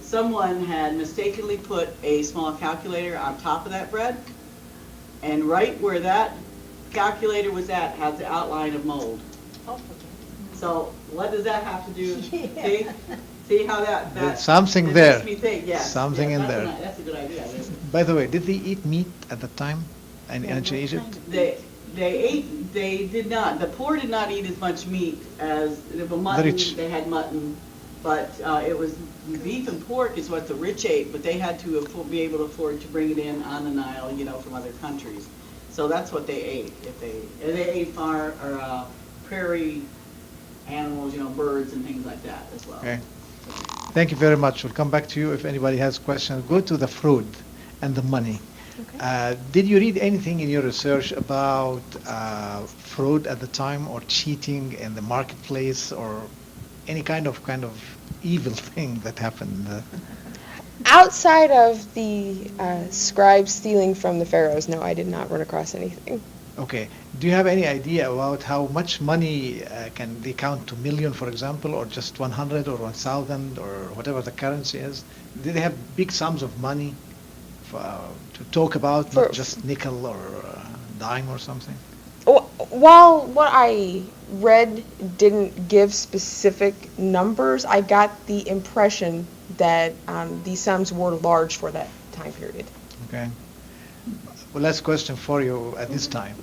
someone had mistakenly put a small calculator on top of that bread, and right where that calculator was at has the outline of mold. So what does that have to do? See how that There's something it there. makes me think, yes. Something in there. That's a good idea. By the way, did they eat meat at the time in ancient Egypt? They did not. The poor did not eat as much meat as the mutton. rich. They had mutton, but it was beef and pork is what the rich ate. But they had to be able to afford to bring it in on the Nile, from other countries. So that's what they ate. They ate prairie animals, birds and things like that as well. Okay. Thank you very much. We'll come back to you if anybody has questions. Go to the fraud and the money. Did you read anything in your research about fraud at the time, or cheating in the marketplace, or any kind of evil thing that happened? Outside of the scribes stealing from the pharaohs, no, I did not run across anything. Okay. Do you have any idea about how much money can they count to million, for example, or just 100 or 1,000 or whatever the currency is? Do they have big sums of money to talk about, not just nickel or dime or something? While what I read didn't give specific numbers, I got the impression that these sums were large for that time period. Okay. Well, last question for you at this time.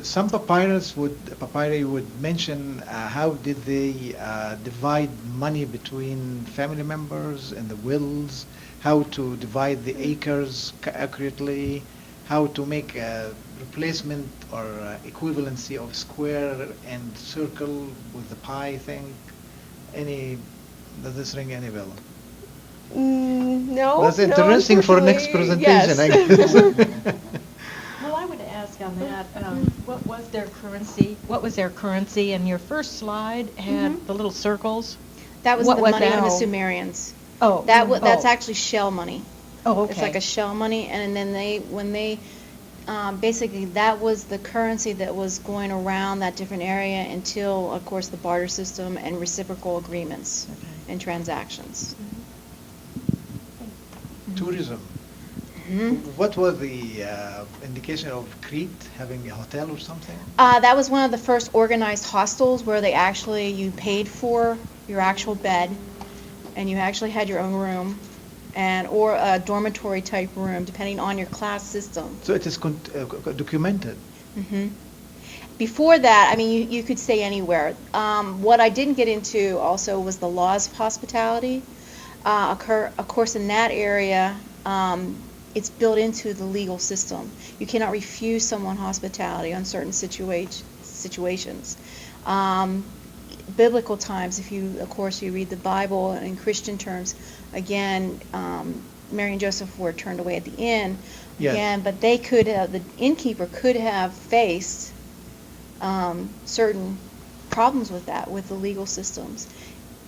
Some papyri would mention how did they divide money between family members and the wills, how to divide the acres accurately, how to make a replacement or equivalency of square and circle with the pi thing. Does this ring any bell? No. That's interesting for next presentation, yes. I guess. Well, I would ask on that, what was their currency? What was their currency? And your first slide had the little circles. That was What the was money that? of the Sumerians. Oh. That's actually shell money. Oh, okay. It's like a shell money, and then basically that was the currency that was going around that different area until, of course, the barter system and reciprocal agreements and transactions. Tourism. What was the indication of Crete having a hotel or something? That was one of the first organized hostels where you paid for your actual bed, and you actually had your own room, or a dormitory type room, depending on your class system. So it is documented. Before that, I mean, you could stay anywhere. What I didn't get into also was the laws of hospitality. Of course, in that area, it's built into the legal system. You cannot refuse someone hospitality on certain situations. Biblical times, if you read the Bible in Christian terms, again, Mary and Joseph were turned away at the inn. Yes. Again, but the innkeeper could have faced certain problems with that, with the legal systems.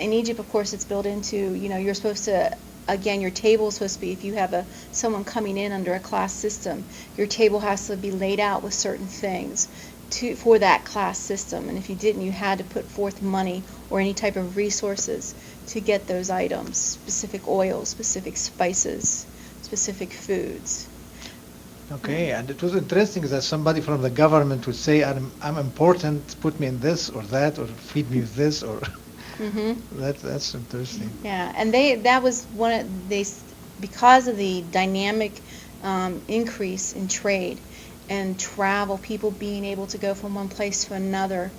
In Egypt, of course, it's built into, you're supposed to, again, your table is supposed to be, if you have someone coming in under a class system, your table has to be laid out with certain things for that class system. And if you didn't, you had to put forth money or any type of resources to get those items, specific oils, specific spices, specific foods. Okay, and it was interesting that somebody from the government would say, I'm important, put me in this or that, or feed me with this, or... That's interesting. Yeah, and that was because of the dynamic increase in trade and travel, people being able to go from one place to another,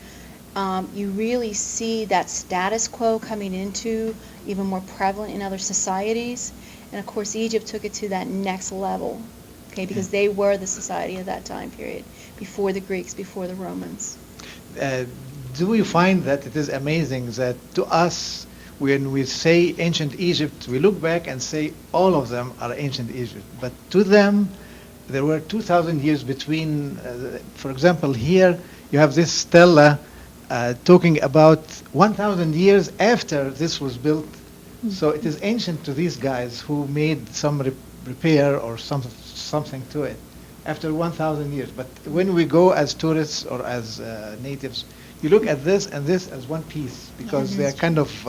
you really see that status quo coming into even more prevalent in other societies. And of course, Egypt took it to that next level, okay, because they were the society of that time period, before the Greeks, before the Romans. Uh, do you find that it is amazing that to us, when we say ancient Egypt, we look back and say all of them are ancient Egypt, but to them, there were 2,000 years between. For example, here you have this stela talking about 1,000 years after this was built. So it is ancient to these guys who made some repair or something to it after 1,000 years. But when we go as tourists or as natives, you look at this and this as one piece, because they're kind of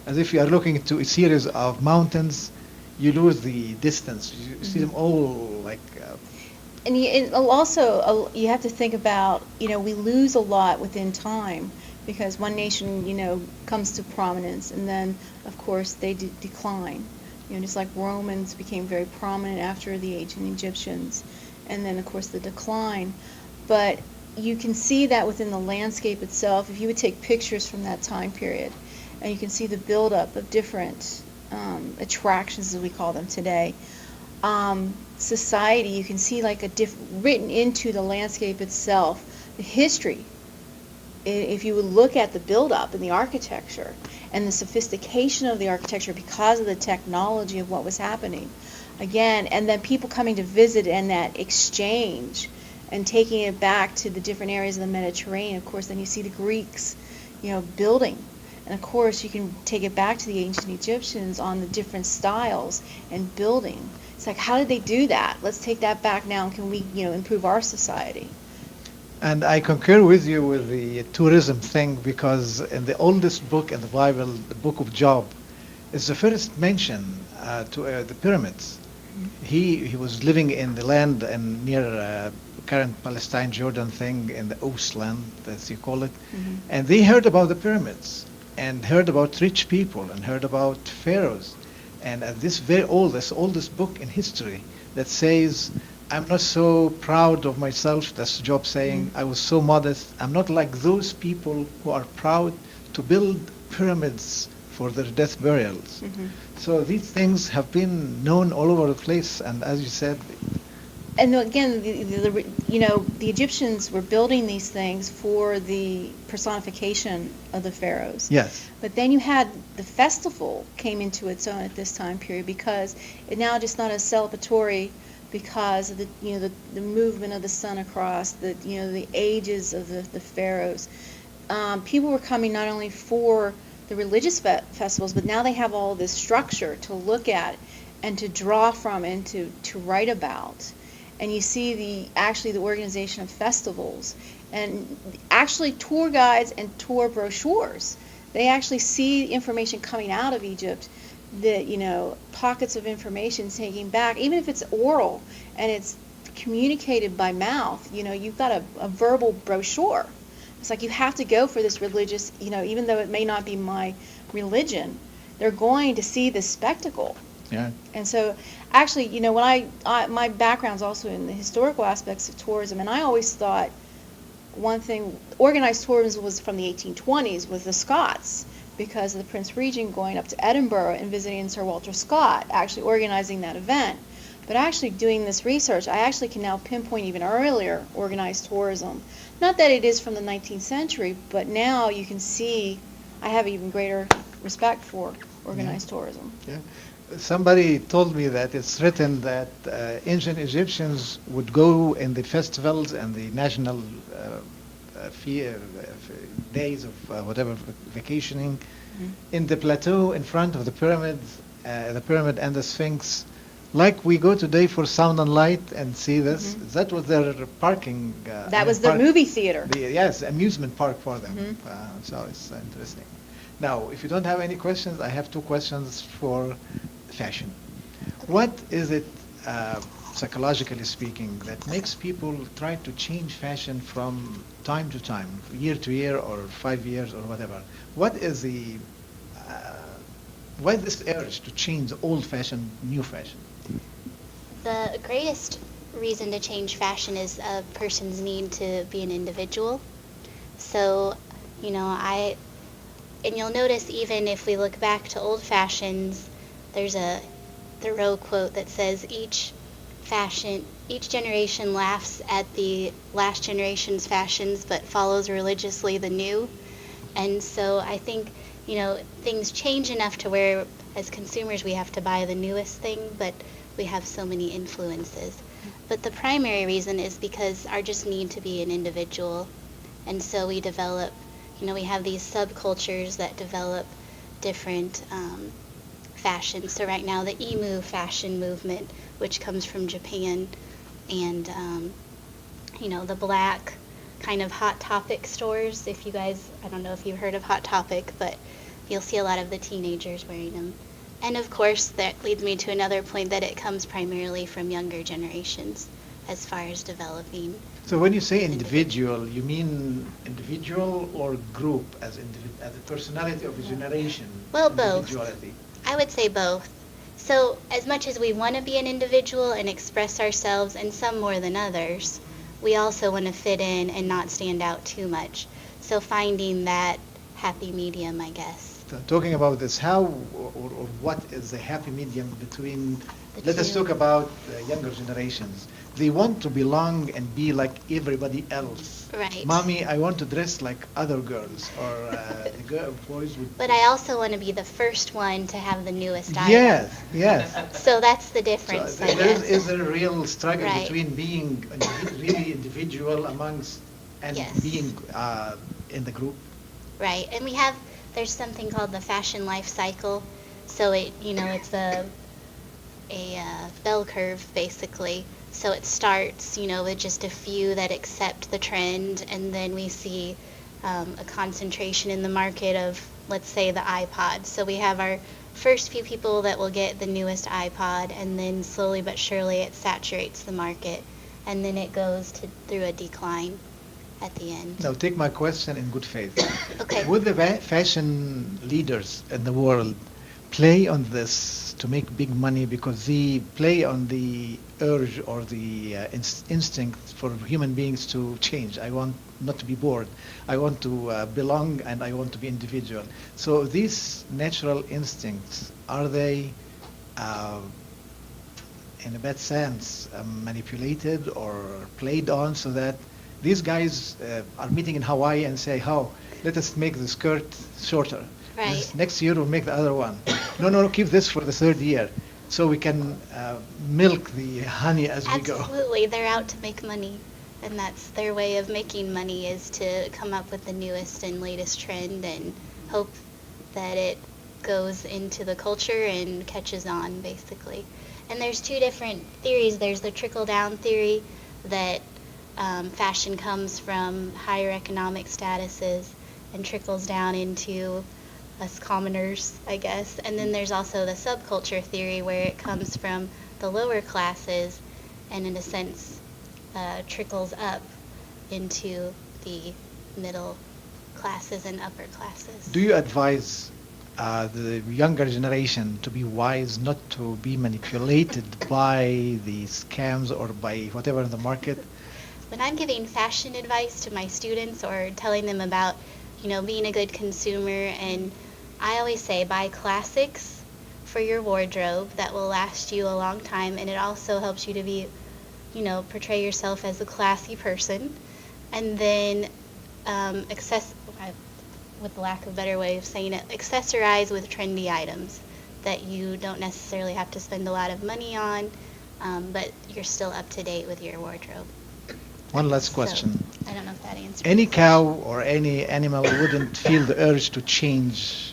as if you are looking into a series of mountains. You lose the distance. You see them all like. And also, you have to think about, we lose a lot within time, because one nation, comes to prominence, and then, of course, they decline. Just like Romans became very prominent after the ancient Egyptians, and then, of course, the decline. But you can see that within the landscape itself. If you would take pictures from that time period, and you can see the buildup of different attractions, as we call them today. Society, you can see like written into the landscape itself, the history. If you would look at the buildup and the architecture and the sophistication of the architecture because of the technology of what was happening, again, and then people coming to visit and that exchange and taking it back to the different areas of the Mediterranean. Of course, then you see the Greeks, building. And of course, you can take it back to the ancient Egyptians on the different styles and building. It's like, how did they do that? Let's take that back now, and can we, improve our society? And I concur with you with the tourism thing, because in the oldest book in the Bible, the book of Job, is the first mention to the pyramids. He was living in the land and near current Palestine, Jordan thing, in the Oast land, as you call it, and they heard about the pyramids and heard about rich people and heard about pharaohs. And this oldest book in history that says, I'm not so proud of myself, that's Job saying, I was so modest. I'm not like those people who are proud to build pyramids for their death burials. So these things have been known all over the place, and as you said. And again, the Egyptians were building these things for the personification of the pharaohs. Yes. But then you had the festival came into its own at this time period, because it now just not as celebratory because of the movement of the sun across the ages of the pharaohs. People were coming not only for the religious festivals, but now they have all this structure to look at and to draw from and to write about. And you see the organization of festivals and actually tour guides and tour brochures. They actually see information coming out of Egypt, pockets of information taking back, even if it's oral and it's communicated by mouth. You've got a verbal brochure. It's like you have to go for this religious, even though it may not be my religion, they're going to see this spectacle. Yeah. And so, actually, when my background's also in the historical aspects of tourism, and I always thought one thing, organized tourism was from the 1820s with the Scots, because of the Prince Regent going up to Edinburgh and visiting Sir Walter Scott, actually organizing that event. But actually doing this research, I actually can now pinpoint even earlier organized tourism. Not that it is from the 19th century, but now you can see I have even greater respect for organized tourism. Yeah. Somebody told me that it's written that ancient Egyptians would go in the festivals and the national days of whatever vacationing in the plateau in front of the pyramid and the Sphinx, like we go today for Sound and Light and see this. That was their parking. That was their movie theater. Yes, amusement park for them. So it's interesting. Now, if you don't have any questions, I have two questions for fashion. What is it, psychologically speaking, that makes people try to change fashion from time to time, year to year or 5 years or whatever? What is why this urge to change old fashion, new fashion? The greatest reason to change fashion is a person's need to be an individual. So, you know, and you'll notice even if we look back to old fashions, there's a Thoreau quote that says each generation laughs at the last generation's fashions but follows religiously the new. And so I think, you know, things change enough to where as consumers we have to buy the newest thing, but we have so many influences. But the primary reason is because our just need to be an individual. And so we develop, you know, we have these subcultures that develop different fashions. So right now the emu fashion movement, which comes from Japan, and you know, the black kind of Hot Topic stores. If you guys, I don't know if you've heard of Hot Topic, but you'll see a lot of the teenagers wearing them. And of course, that leads me to another point, that it comes primarily from younger generations as far as developing. So when you say individual, you mean individual or group as as a personality of a generation? Well, both. Individuality. I would say both. So as much as we want to be an individual and express ourselves, and some more than others, we also want to fit in and not stand out too much. So finding that happy medium, I guess. So talking about this, how or what is the happy medium between, let us talk about the younger generations. They want to belong and be like everybody else. Right. Mommy, I want to dress like other girls, or boys would. But I also want to be the first one to have the newest item. Yes, yes. So that's the So difference, I there guess. is a real struggle Right. between being really individual amongst and Yes. being in the group. Right, and there's something called the fashion life cycle. So it's a bell curve basically. So it starts, with just a few that accept the trend, and then we see a concentration in the market of, let's say, the iPod. So we have our first few people that will get the newest iPod, and then slowly but surely it saturates the market, and then it goes through a decline at the end. Now, take my question in good faith. Okay. Would the fashion leaders in the world play on this to make big money, because they play on the urge or the instinct for human beings to change? I want not to be bored. I want to belong, and I want to be individual. So these natural instincts, are they, in a bad sense, manipulated or played on, so that these guys are meeting in Hawaii and say, let us make the skirt shorter. Right. Next year we'll make the other one. No, keep this for the third year, so we can milk the honey as we go. Absolutely, they're out to make money, and that's their way of making money, is to come up with the newest and latest trend and hope that it goes into the culture and catches on, basically. And there's two different theories. There's the trickle-down theory, that fashion comes from higher economic statuses and trickles down into us commoners, I guess. And then there's also the subculture theory, where it comes from the lower classes and in a sense trickles up into the middle classes and upper classes. Do you advise the younger generation to be wise, not to be manipulated by the scams or by whatever in the market? When I'm giving fashion advice to my students or telling them about, being a good consumer, and I always say buy classics for your wardrobe that will last you a long time, and it also helps you to be, portray yourself as a classy person, and then with the lack of a better way of saying it, accessorize with trendy items that you don't necessarily have to spend a lot of money on, but you're still up to date with your wardrobe. One last question. So, I don't know if that answers. Any cow or any animal wouldn't feel the urge to change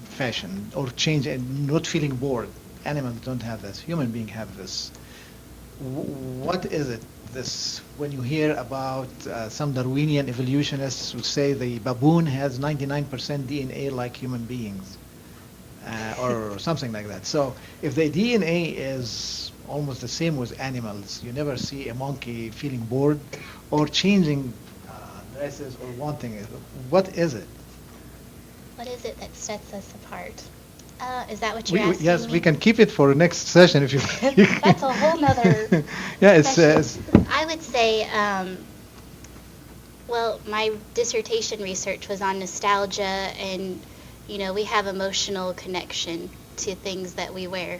fashion or change and not feeling bored. Animals don't have this. Human beings have this. What is it? This, when you hear about some Darwinian evolutionists who say the baboon has 99% DNA like human beings, or something like that. So if the DNA is almost the same with animals, you never see a monkey feeling bored or changing dresses or wanting it. What is it? What is it that sets us apart? Is that what you're asking Yes, me? we can keep it for the next session if you like. That's a whole nother Yeah, it session. says. I would say, well, my dissertation research was on nostalgia, and we have emotional connection to things that we wear.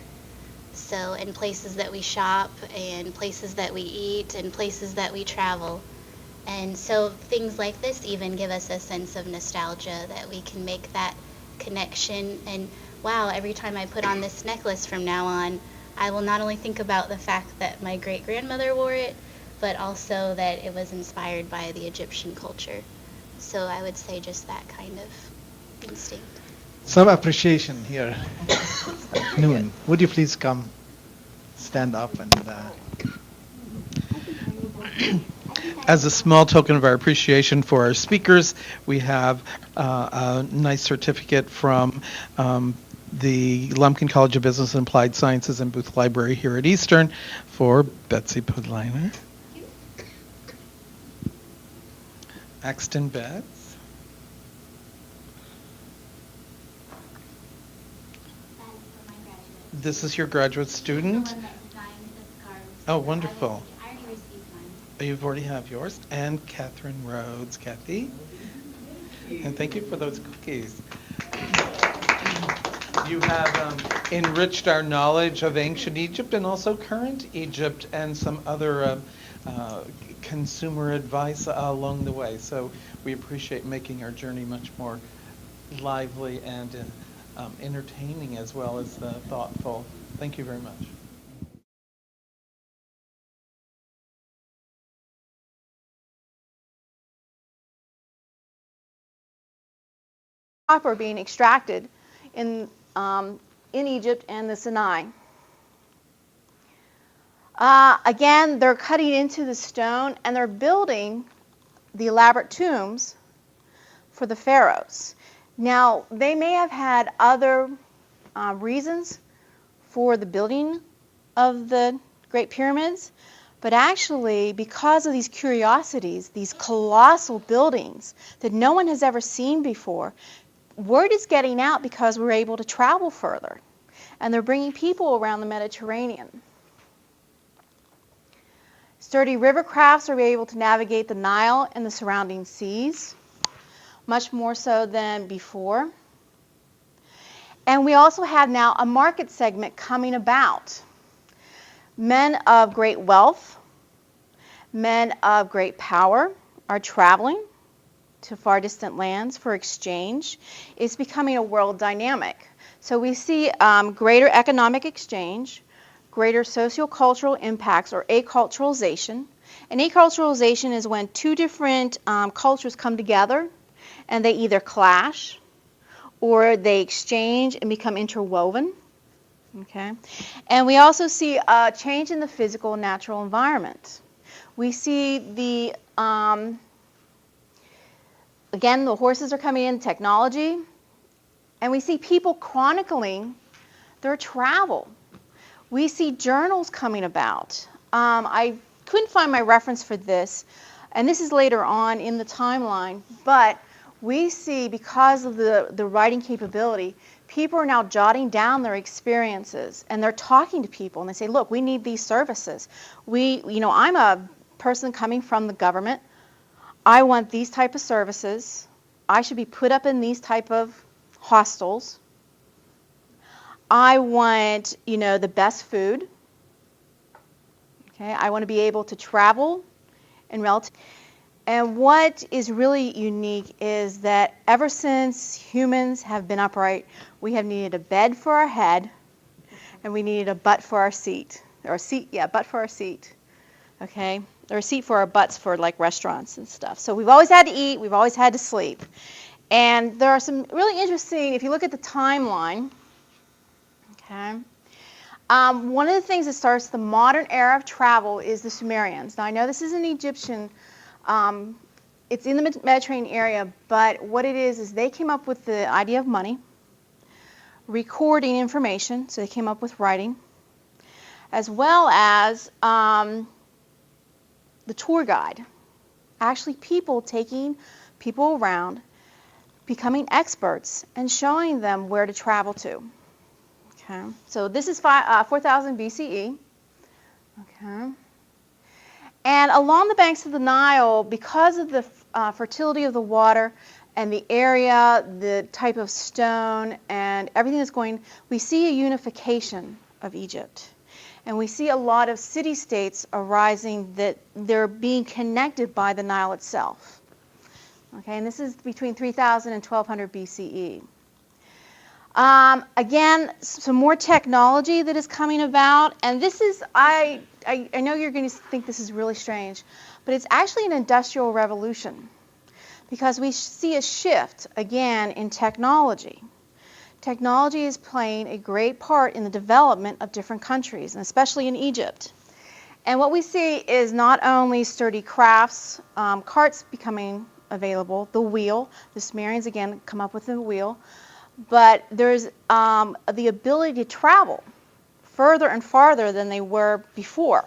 So, and places that we shop, and places that we eat, and places that we travel. And so things like this even give us a sense of nostalgia, that we can make that connection. And wow, every time I put on this necklace from now on, I will not only think about the fact that my great-grandmother wore it, but also that it was inspired by the Egyptian culture. So I would say just that kind of instinct. Some appreciation here at noon. Would you please come stand up and As a small token of our appreciation for our speakers, we have a nice certificate from the Lumpkin College of Business and Applied Sciences and Booth Library here at Eastern for Betsy Pudliner. Axton Betts. This is your graduate student? Oh, wonderful. I already received mine. You've already have yours. And Catherine Rhodes. Kathy? And thank you for those cookies. You have enriched our knowledge of ancient Egypt and also current Egypt and some other consumer advice along the way. So we appreciate making our journey much more lively and entertaining as well as thoughtful. Thank you very much. Copper being extracted in Egypt and the Sinai. Again, they're cutting into the stone and they're building the elaborate tombs for the pharaohs. Now, they may have had other reasons for the building of the Great Pyramids, but actually, because of these curiosities, these colossal buildings that no one has ever seen before, word is getting out because we're able to travel further. And they're bringing people around the Mediterranean. Sturdy river crafts are able to navigate the Nile and the surrounding seas, much more so than before. And we also have now a market segment coming about. Men of great wealth, men of great power are traveling to far distant lands for exchange. It's becoming a world dynamic. So we see greater economic exchange, greater sociocultural impacts or acculturalization. And acculturalization is when two different cultures come together and they either clash or they exchange and become interwoven. Okay? And we also see a change in the physical and natural environment. We see the, again, the horses are coming in, technology, and we see people chronicling their travel. We see journals coming about. I couldn't find my reference for this, and this is later on in the timeline, but we see, because of the writing capability, people are now jotting down their experiences, and they're talking to people, and they say, look, we need these services. I'm a person coming from the government. I want these type of services. I should be put up in these type of hostels. I want, the best food. Okay, I want to be able to travel in relative. And what is really unique is that ever since humans have been upright, we have needed a bed for our head, and we needed a butt for our seat. Or a seat, butt for our seat. Okay? Or a seat for our butts for like restaurants and stuff. So we've always had to eat, we've always had to sleep. And there are some really interesting, if you look at the timeline, okay, one of the things that starts the modern era of travel is the Sumerians. Now I know this is an Egyptian, it's in the Mediterranean area, but what it is they came up with the idea of money, recording information, so they came up with writing, as well as the tour guide. Actually people taking people around, becoming experts, and showing them where to travel to. Okay, so this is 4000 BCE. Okay. And along the banks of the Nile, because of the fertility of the water and the area, the type of stone, and everything that's going, we see a unification of Egypt. And we see a lot of city-states arising that they're being connected by the Nile itself. Okay, and this is between 3000 and 1200 BCE. Again, some more technology that is coming about, and this is, I know you're going to think this is really strange, but it's actually an industrial revolution because we see a shift, again, in technology. Technology is playing a great part in the development of different countries, and especially in Egypt. And what we see is not only sturdy crafts, carts becoming available, the wheel, the Sumerians, again, come up with the wheel, but there's the ability to travel further and farther than they were before.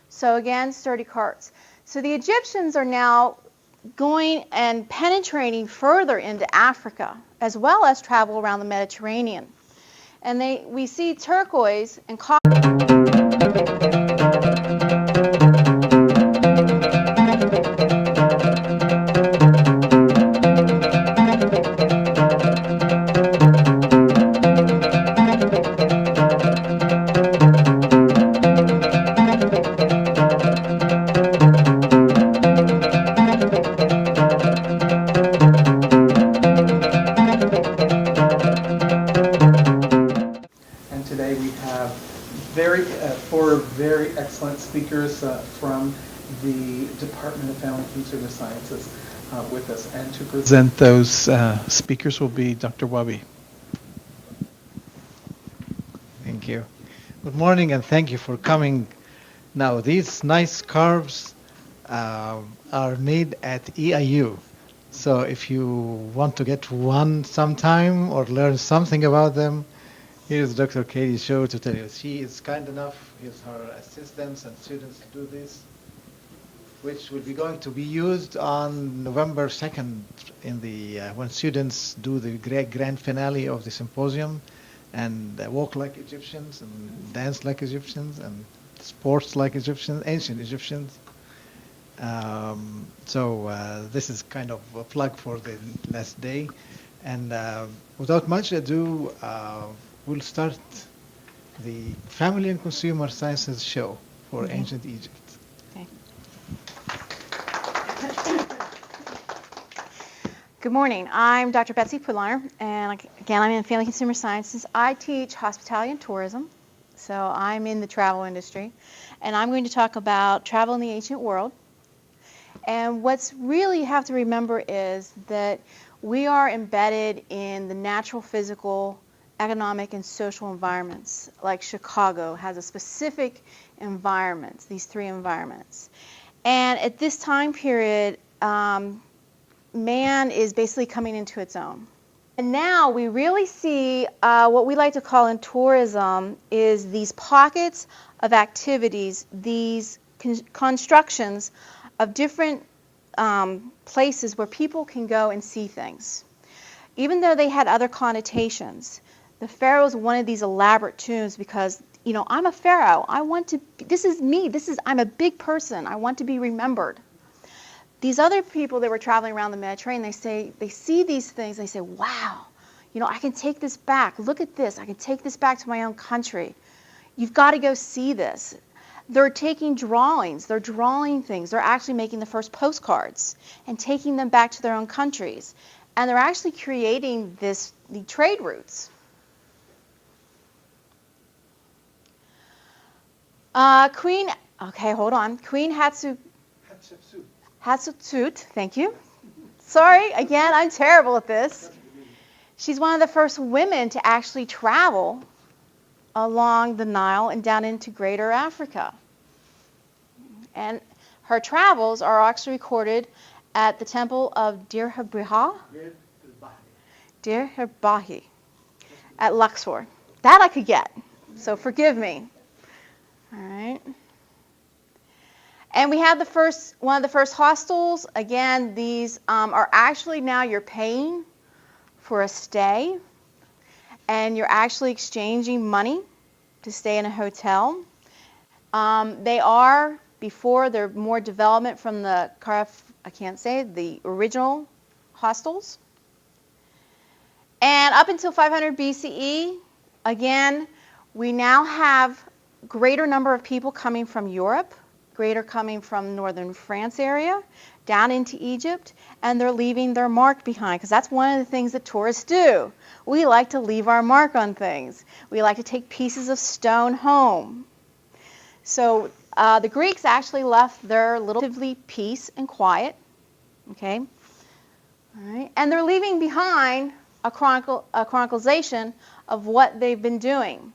So again, sturdy carts. So the Egyptians are now going and penetrating further into Africa, as well as travel around the Mediterranean. And we see turquoise and copper. And today we have four very excellent speakers from the Department of Family and Consumer Sciences with us. And to present those speakers will be Dr. Wabi. Thank you. Good morning, and thank you for coming. Now, these nice scarves are made at EIU. So if you want to get one sometime or learn something about them, here's Dr. Katie Shaw to tell you. She is kind enough, here's her assistants and students to do this, which will be going to be used on November 2nd in the when students do the grand finale of the symposium and walk like Egyptians and dance like Egyptians and sports like Egyptians, ancient Egyptians. So this is kind of a plug for the last day. And without much ado, we'll start the Family and Consumer Sciences show for ancient Egypt. Okay. Good morning. I'm Dr. Betsy Pudliner, and again, I'm in Family Consumer Sciences. I teach hospitality and tourism, so I'm in the travel industry, and I'm going to talk about travel in the ancient world. And what's really you have to remember is that we are embedded in the natural, physical, economic, and social environments. Like Chicago has a specific environment, these three environments. And at this time period, man is basically coming into its own. And now we really see what we like to call in tourism is these pockets of activities, these constructions of different places where people can go and see things. Even though they had other connotations, the pharaohs wanted these elaborate tombs because, you know, I'm a pharaoh. I want to, this is me. I'm a big person. I want to be remembered. These other people that were traveling around the Mediterranean, they see these things, they say, wow, you know, I can take this back. Look at this. I can take this back to my own country. You've got to go see this. They're taking drawings. They're drawing things. They're actually making the first postcards and taking them back to their own countries. And they're actually creating the trade routes. Queen Hatshepsut, thank you. Sorry, again, I'm terrible at this. She's one of the first women to actually travel along the Nile and down into Greater Africa. And her travels are actually recorded at the temple of Dir Herbahi at Luxor. That I could get, so forgive me. All right. And we have one of the first hostels. Again, these are actually now you're paying for a stay. and you're actually exchanging money to stay in a hotel. They are, before, they're more development from the, the original hostels. And up until 500 BCE, again, we now have greater number of people coming from Europe, greater coming from northern France area, down into Egypt, and they're leaving their mark behind, because that's one of the things that tourists do. We like to leave our mark on things. We like to take pieces of stone home. So the Greeks actually left their little peace and quiet, okay? All right. And they're leaving behind a chronicalization of what they've been doing.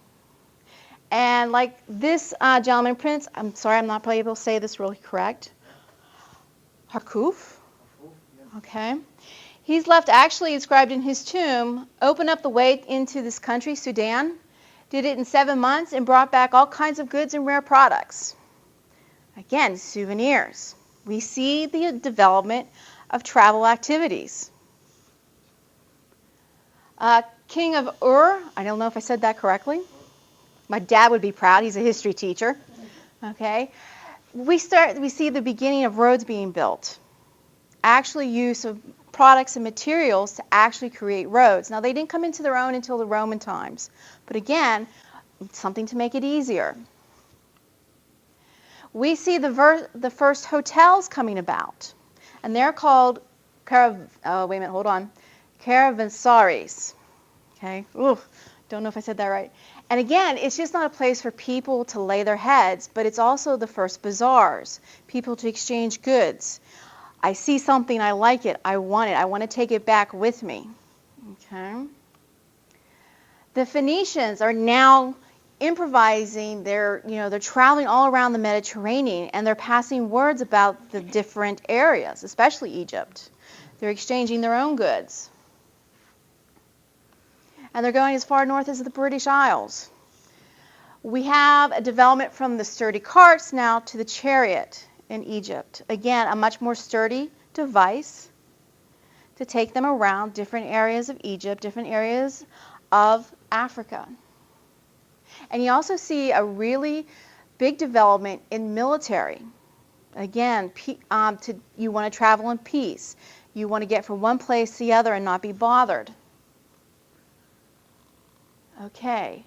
And like this gentleman, Prince, I'm sorry, I'm not probably able to say this really correct. Harkuf, okay? He's left, actually inscribed in his tomb, opened up the way into this country, Sudan, did it in 7 months, and brought back all kinds of goods and rare products. Again, souvenirs. We see the development of travel activities. King of Ur, I don't know if I said that correctly. My dad would be proud. He's a history teacher. Okay, we see the beginning of roads being built. Actually, use of products and materials to actually create roads. Now, they didn't come into their own until the Roman times, but again, something to make it easier. We see the first hotels coming about, and they're called caravansaries. Okay, ooh, don't know if I said that right. And again, it's just not a place for people to lay their heads, but it's also the first bazaars, people to exchange goods. I see something, I like it, I want to take it back with me. Okay. The Phoenicians are now improvising. They're traveling all around the Mediterranean, and they're passing words about the different areas, especially Egypt. They're exchanging their own goods. And they're going as far north as the British Isles. We have a development from the sturdy carts now to the chariot in Egypt. Again, a much more sturdy device to take them around different areas of Egypt, different areas of Africa. And you also see a really big development in military. Again, you want to travel in peace. You want to get from one place to the other and not be bothered. Okay.